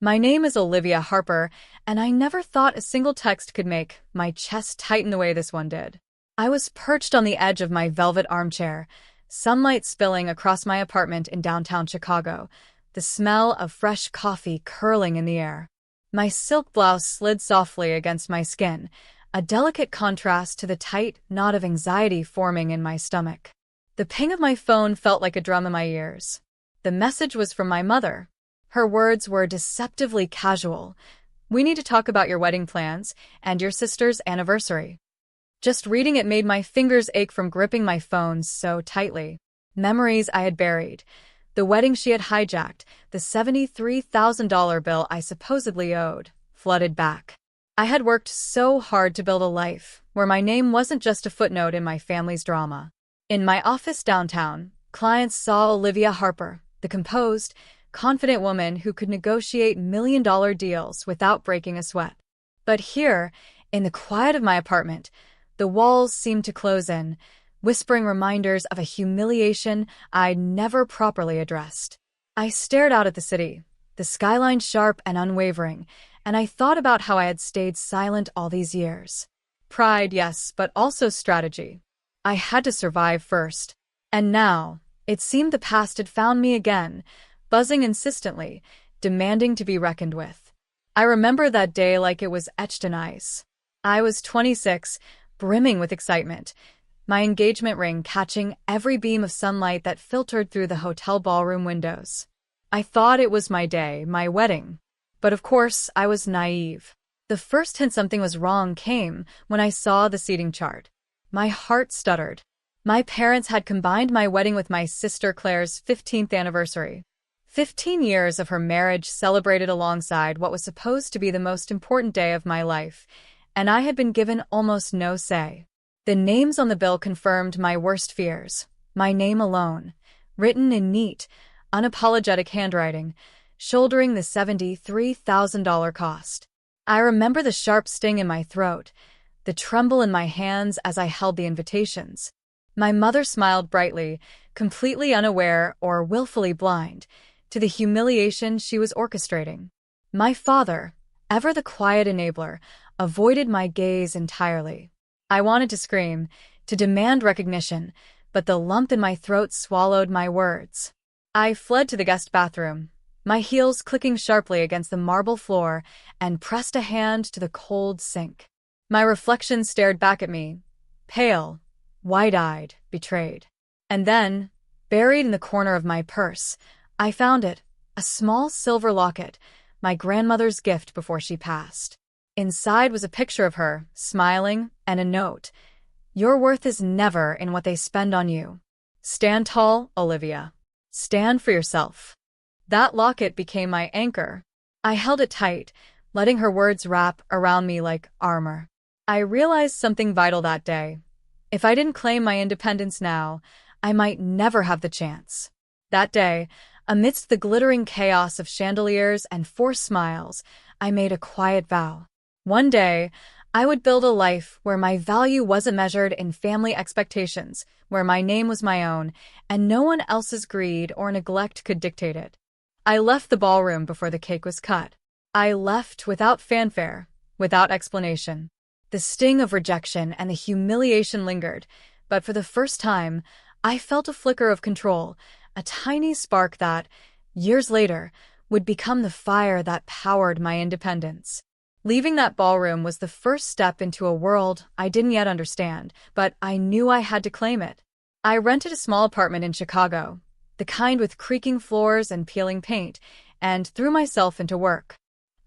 My name is Olivia Harper, and I never thought a single text could make my chest tighten the way this one did. I was perched on the edge of my velvet armchair, sunlight spilling across my apartment in downtown Chicago, the smell of fresh coffee curling in the air. My silk blouse slid softly against my skin, a delicate contrast to the tight knot of anxiety forming in my stomach. The ping of my phone felt like a drum in my ears. The message was from my mother. Her words were deceptively casual. "We need to talk about your wedding plans and your sister's anniversary." Just reading it made my fingers ache from gripping my phone so tightly. Memories I had buried. The wedding she had hijacked, the $73,000 bill I supposedly owed, flooded back. I had worked so hard to build a life where my name wasn't just a footnote in my family's drama. In my office downtown, clients saw Olivia Harper, the composed, confident woman who could negotiate million-dollar deals without breaking a sweat. But here, in the quiet of my apartment, the walls seemed to close in, whispering reminders of a humiliation I'd never properly addressed. I stared out at the city, the skyline sharp and unwavering, and I thought about how I had stayed silent all these years. Pride, yes, but also strategy. I had to survive first. And now, it seemed the past had found me again, buzzing insistently, demanding to be reckoned with. I remember that day like it was etched in ice. I was 26, brimming with excitement, my engagement ring catching every beam of sunlight that filtered through the hotel ballroom windows. I thought it was my day, my wedding. But of course, I was naive. The first hint something was wrong came when I saw the seating chart. My heart stuttered. My parents had combined my wedding with my sister Claire's 15th anniversary. 15 years of her marriage celebrated alongside what was supposed to be the most important day of my life, and I had been given almost no say. The names on the bill confirmed my worst fears. My name alone, written in neat, unapologetic handwriting, shouldering the $73,000 cost. I remember the sharp sting in my throat, the tremble in my hands as I held the invitations. My mother smiled brightly, completely unaware or willfully blind to the humiliation she was orchestrating. My father, ever the quiet enabler, avoided my gaze entirely. I wanted to scream, to demand recognition, but the lump in my throat swallowed my words. I fled to the guest bathroom, my heels clicking sharply against the marble floor, and pressed a hand to the cold sink. My reflection stared back at me, pale, wide-eyed, betrayed. And then, buried in the corner of my purse, I found it, a small silver locket, my grandmother's gift before she passed. Inside was a picture of her, smiling, and a note. "Your worth is never in what they spend on you. Stand tall, Olivia. Stand for yourself." That locket became my anchor. I held it tight, letting her words wrap around me like armor. I realized something vital that day. If I didn't claim my independence now, I might never have the chance. That day, amidst the glittering chaos of chandeliers and forced smiles, I made a quiet vow. One day, I would build a life where my value wasn't measured in family expectations, where my name was my own, and no one else's greed or neglect could dictate it. I left the ballroom before the cake was cut. I left without fanfare, without explanation. The sting of rejection and the humiliation lingered, but for the first time, I felt a flicker of control, a tiny spark that, years later, would become the fire that powered my independence. Leaving that ballroom was the first step into a world I didn't yet understand, but I knew I had to claim it. I rented a small apartment in Chicago, the kind with creaking floors and peeling paint, and threw myself into work.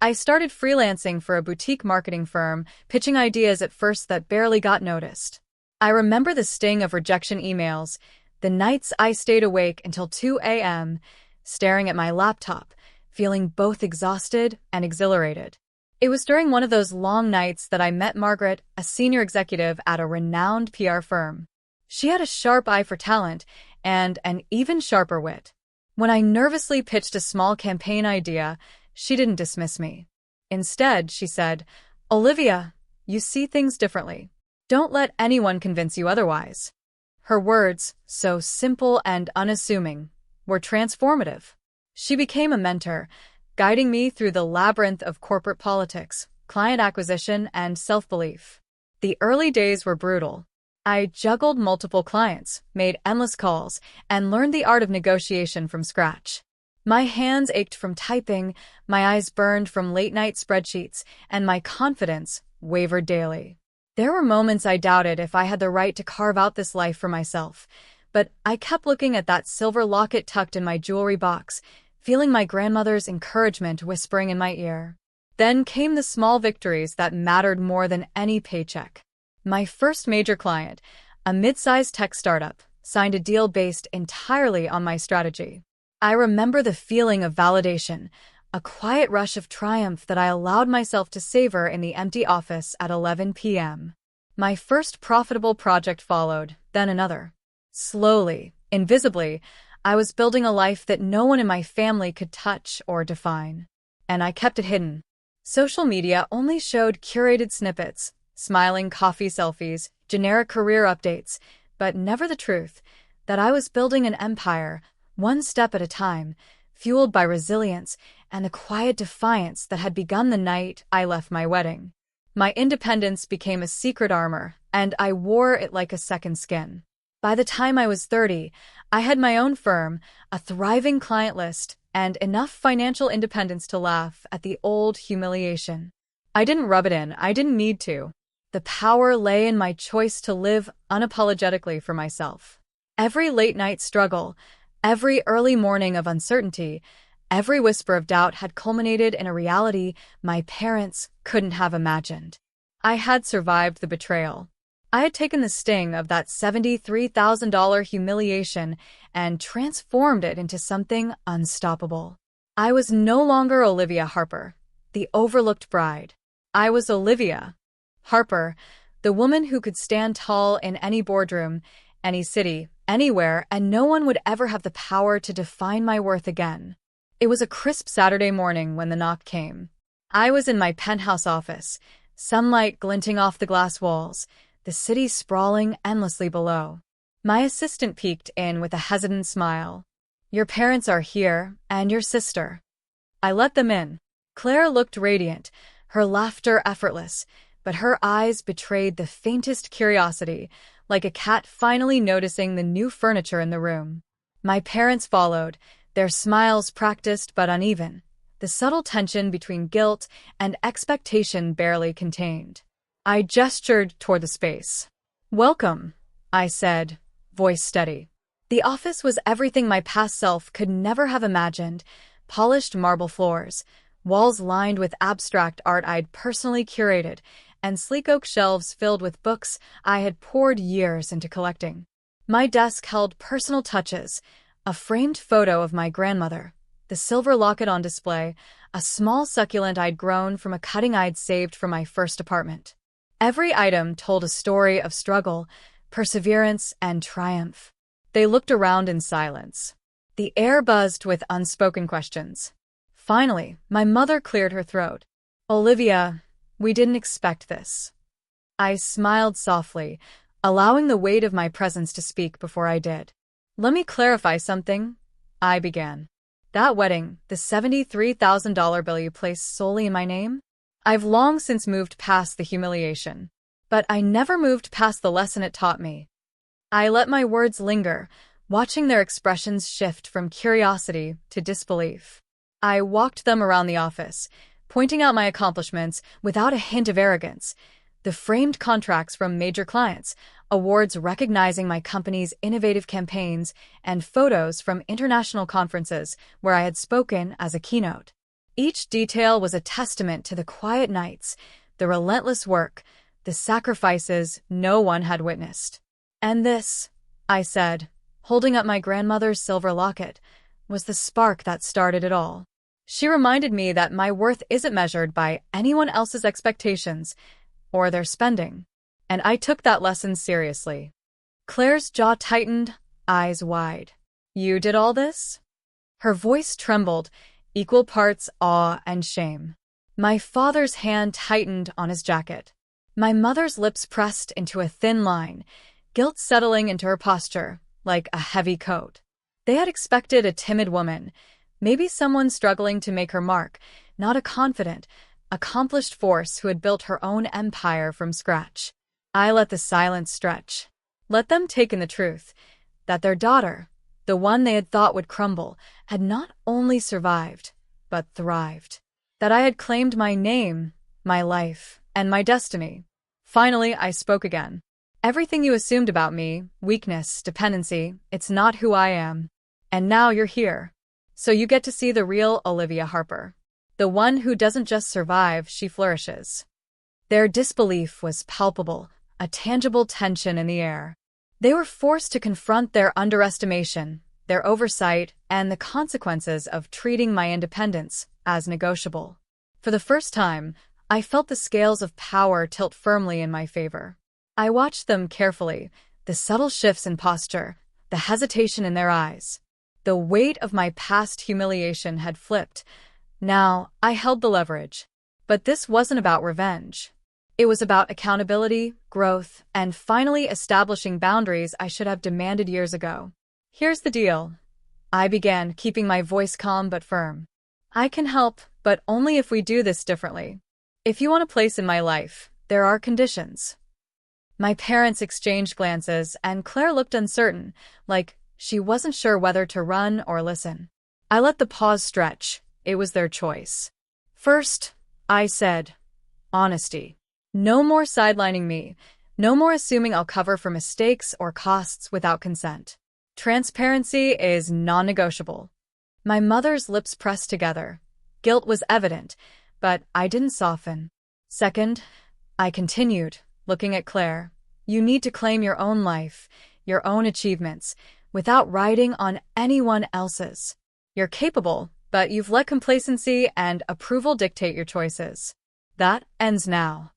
I started freelancing for a boutique marketing firm, pitching ideas at first that barely got noticed. I remember the sting of rejection emails, the nights I stayed awake until 2 a.m., staring at my laptop, feeling both exhausted and exhilarated. It was during one of those long nights that I met Margaret, a senior executive at a renowned PR firm. She had a sharp eye for talent and an even sharper wit. When I nervously pitched a small campaign idea, she didn't dismiss me. Instead, she said, "Olivia, you see things differently. Don't let anyone convince you otherwise." Her words, so simple and unassuming, were transformative. She became a mentor, guiding me through the labyrinth of corporate politics, client acquisition, and self-belief. The early days were brutal. I juggled multiple clients, made endless calls, and learned the art of negotiation from scratch. My hands ached from typing, my eyes burned from late-night spreadsheets, and my confidence wavered daily. There were moments I doubted if I had the right to carve out this life for myself, but I kept looking at that silver locket tucked in my jewelry box, feeling my grandmother's encouragement whispering in my ear. Then came the small victories that mattered more than any paycheck. My first major client, a mid-sized tech startup, signed a deal based entirely on my strategy. I remember the feeling of validation, a quiet rush of triumph that I allowed myself to savor in the empty office at 11 p.m. My first profitable project followed, then another. Slowly, invisibly, I was building a life that no one in my family could touch or define. And I kept it hidden. Social media only showed curated snippets, smiling coffee selfies, generic career updates, but never the truth, that I was building an empire, one step at a time, fueled by resilience and the quiet defiance that had begun the night I left my wedding. My independence became a secret armor, and I wore it like a second skin. By the time I was 30, I had my own firm, a thriving client list, and enough financial independence to laugh at the old humiliation. I didn't rub it in, I didn't need to. The power lay in my choice to live unapologetically for myself. Every late-night struggle, every early morning of uncertainty, every whisper of doubt had culminated in a reality my parents couldn't have imagined. I had survived the betrayal. I had taken the sting of that $73,000 humiliation and transformed it into something unstoppable. I was no longer Olivia Harper, the overlooked bride. I was Olivia Harper, the woman who could stand tall in any boardroom, any city, anywhere, and no one would ever have the power to define my worth again. It was a crisp Saturday morning when the knock came. I was in my penthouse office, sunlight glinting off the glass walls, the city sprawling endlessly below. My assistant peeked in with a hesitant smile. "Your parents are here, and your sister." I let them in. Claire looked radiant, her laughter effortless, but her eyes betrayed the faintest curiosity, like a cat finally noticing the new furniture in the room. My parents followed, their smiles practiced but uneven, the subtle tension between guilt and expectation barely contained. I gestured toward the space. "Welcome," I said, voice steady. The office was everything my past self could never have imagined: polished marble floors, walls lined with abstract art I'd personally curated, and sleek oak shelves filled with books I had poured years into collecting. My desk held personal touches: a framed photo of my grandmother, the silver locket on display, a small succulent I'd grown from a cutting I'd saved for my first apartment. Every item told a story of struggle, perseverance, and triumph. They looked around in silence. The air buzzed with unspoken questions. Finally, my mother cleared her throat. "Olivia, we didn't expect this." I smiled softly, allowing the weight of my presence to speak before I did. "Let me clarify something," I began. "That wedding, the $73,000 bill you placed solely in my name? I've long since moved past the humiliation. But I never moved past the lesson it taught me." I let my words linger, watching their expressions shift from curiosity to disbelief. I walked them around the office, pointing out my accomplishments without a hint of arrogance: the framed contracts from major clients, awards recognizing my company's innovative campaigns, and photos from international conferences where I had spoken as a keynote. Each detail was a testament to the quiet nights, the relentless work, the sacrifices no one had witnessed. "And this," I said, holding up my grandmother's silver locket, "was the spark that started it all. She reminded me that my worth isn't measured by anyone else's expectations or their spending." And I took that lesson seriously. Claire's jaw tightened, eyes wide. "You did all this?" Her voice trembled, equal parts awe and shame. My father's hand tightened on his jacket. My mother's lips pressed into a thin line, guilt settling into her posture like a heavy coat. They had expected a timid woman, Maybe someone struggling to make her mark, not a confident, accomplished force who had built her own empire from scratch. I let the silence stretch. Let them take in the truth that their daughter, the one they had thought would crumble, had not only survived, but thrived. That I had claimed my name, my life, and my destiny. Finally, I spoke again. Everything you assumed about me, weakness, dependency, it's not who I am. And now you're here. So you get to see the real Olivia Harper. The one who doesn't just survive, she flourishes. Their disbelief was palpable, a tangible tension in the air. They were forced to confront their underestimation, their oversight, and the consequences of treating my independence as negotiable. For the first time, I felt the scales of power tilt firmly in my favor. I watched them carefully, the subtle shifts in posture, the hesitation in their eyes. The weight of my past humiliation had flipped. Now, I held the leverage. But this wasn't about revenge. It was about accountability, growth, and finally establishing boundaries I should have demanded years ago. Here's the deal. I began, keeping my voice calm but firm. I can help, but only if we do this differently. If you want a place in my life, there are conditions. My parents exchanged glances, and Claire looked uncertain, like she wasn't sure whether to run or listen. I let the pause stretch. It was their choice. First, I said, honesty. No more sidelining me. No more assuming I'll cover for mistakes or costs without consent. Transparency is non-negotiable. My mother's lips pressed together. Guilt was evident, but I didn't soften. Second, I continued, looking at Claire. You need to claim your own life, your own achievements, without riding on anyone else's. You're capable, but you've let complacency and approval dictate your choices. That ends now.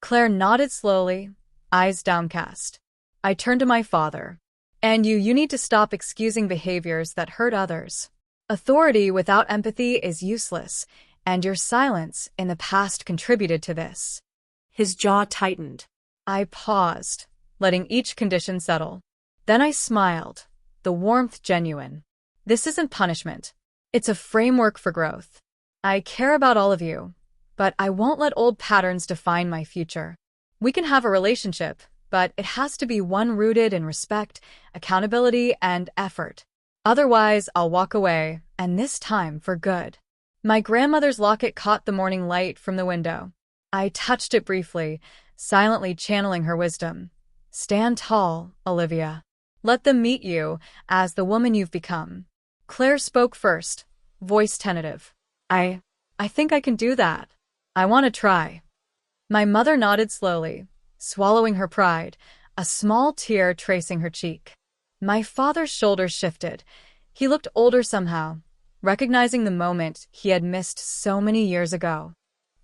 Claire nodded slowly, eyes downcast. I turned to my father. And you need to stop excusing behaviors that hurt others. Authority without empathy is useless, and your silence in the past contributed to this. His jaw tightened. I paused, letting each condition settle. Then I smiled, the warmth genuine. This isn't punishment. It's a framework for growth. I care about all of you, but I won't let old patterns define my future. We can have a relationship, but it has to be one rooted in respect, accountability, and effort. Otherwise, I'll walk away, and this time for good. My grandmother's locket caught the morning light from the window. I touched it briefly, silently channeling her wisdom. Stand tall, Olivia. Let them meet you as the woman you've become. Claire spoke first, voice tentative. I think I can do that. I want to try. My mother nodded slowly, swallowing her pride, a small tear tracing her cheek. My father's shoulders shifted. He looked older somehow, recognizing the moment he had missed so many years ago.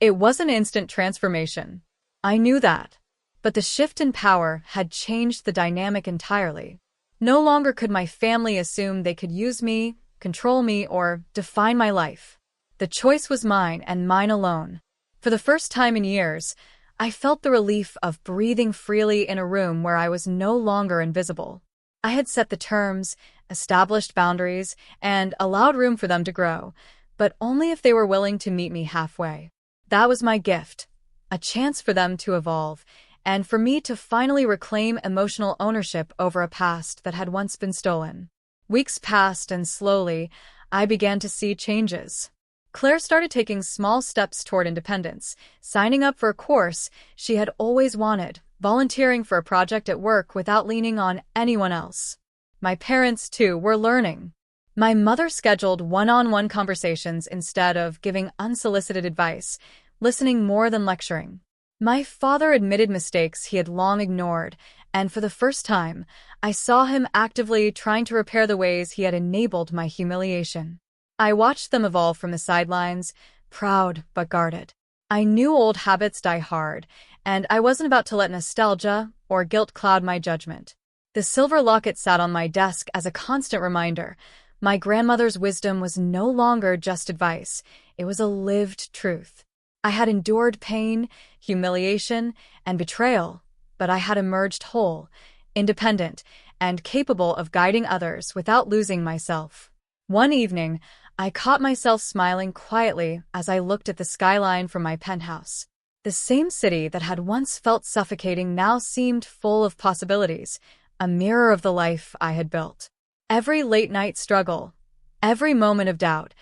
It wasn't instant transformation. I knew that. But the shift in power had changed the dynamic entirely. No longer could my family assume they could use me, control me, or define my life. The choice was mine and mine alone. For the first time in years, I felt the relief of breathing freely in a room where I was no longer invisible. I had set the terms, established boundaries, and allowed room for them to grow, but only if they were willing to meet me halfway. That was my gift, a chance for them to evolve, and for me to finally reclaim emotional ownership over a past that had once been stolen. Weeks passed, and slowly, I began to see changes. Claire started taking small steps toward independence, signing up for a course she had always wanted, volunteering for a project at work without leaning on anyone else. My parents, too, were learning. My mother scheduled one-on-one conversations instead of giving unsolicited advice, listening more than lecturing. My father admitted mistakes he had long ignored, and for the first time, I saw him actively trying to repair the ways he had enabled my humiliation. I watched them evolve from the sidelines, proud but guarded. I knew old habits die hard, and I wasn't about to let nostalgia or guilt cloud my judgment. The silver locket sat on my desk as a constant reminder. My grandmother's wisdom was no longer just advice, it was a lived truth. I had endured pain, humiliation, and betrayal, but I had emerged whole, independent, and capable of guiding others without losing myself. One evening, I caught myself smiling quietly as I looked at the skyline from my penthouse. The same city that had once felt suffocating now seemed full of possibilities, a mirror of the life I had built. Every late-night struggle, every moment of doubt,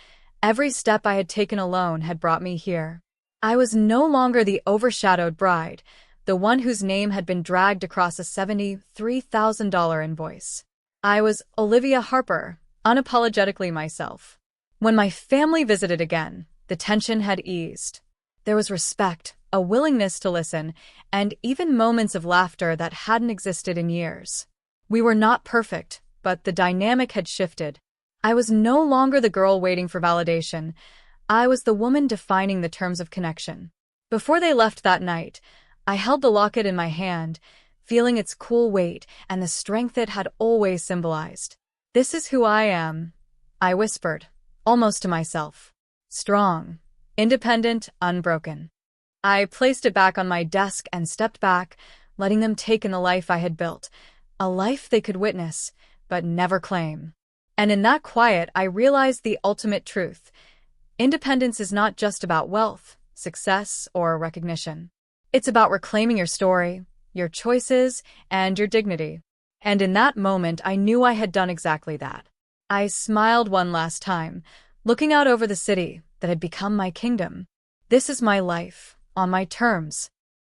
every step I had taken alone had brought me here. I was no longer the overshadowed bride, the one whose name had been dragged across a $73,000 invoice. I was Olivia Harper, unapologetically myself. When my family visited again, the tension had eased. There was respect, a willingness to listen, and even moments of laughter that hadn't existed in years. We were not perfect, but the dynamic had shifted. I was no longer the girl waiting for validation. I was the woman defining the terms of connection. Before they left that night, I held the locket in my hand, feeling its cool weight and the strength it had always symbolized. "This is who I am," I whispered, almost to myself. Strong, independent, unbroken. I placed it back on my desk and stepped back, letting them take in the life I had built, a life they could witness, but never claim. And in that quiet, I realized the ultimate truth. Independence is not just about wealth, success, or recognition. It's about reclaiming your story, your choices, and your dignity. And in that moment, I knew I had done exactly that. I smiled one last time, looking out over the city that had become my kingdom. This is my life, on my terms,